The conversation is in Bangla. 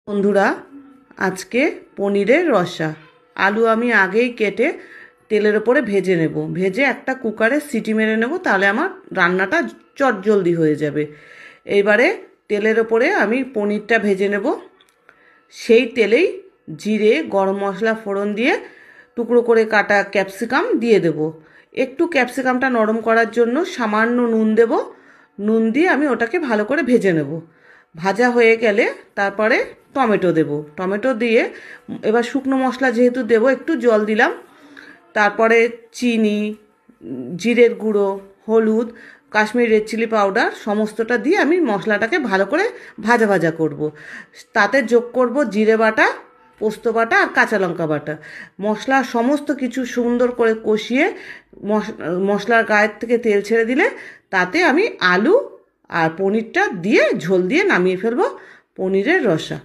বন্ধুরা, আজকে পনিরের রসা। আলু আমি আগেই কেটে তেলের ওপরে ভেজে নেব, ভেজে একটা কুকারে সিটি মেরে নেব, তাহলে আমার রান্নাটা চটজলদি হয়ে যাবে। এইবারে তেলের ওপরে আমি পনিরটা ভেজে নেব। সেই তেলেই জিরে, গরম মশলা ফোড়ন দিয়ে টুকরো করে কাটা ক্যাপসিকাম দিয়ে দেব। একটু ক্যাপসিকামটা নরম করার জন্য সামান্য নুন দেব। নুন দিয়ে আমি ওটাকে ভালো করে ভেজে নেব। ভাজা হয়ে গেলে তারপরে টমেটো দেব। টমেটো দিয়ে এবার শুকনো মশলা যেহেতু দেব, একটু জল দিলাম। তারপরে চিনি, জিরের গুঁড়ো, হলুদ, কাশ্মীরি রেড চিলি পাউডার সমস্তটা দিয়ে আমি মশলাটাকে ভালো করে ভাজা ভাজা করব। তাতে যোগ করব জিরে বাটা, পোস্ত বাটা আর কাঁচা লঙ্কা বাটা। মশলা সমস্ত কিছু সুন্দর করে কষিয়ে মশলার গায়ের থেকে তেল ছেড়ে দিলে তাতে আমি আলু আর পনিরটা দিয়ে ঝোল দিয়ে নামিয়ে ফেলবো পনিরের রসা।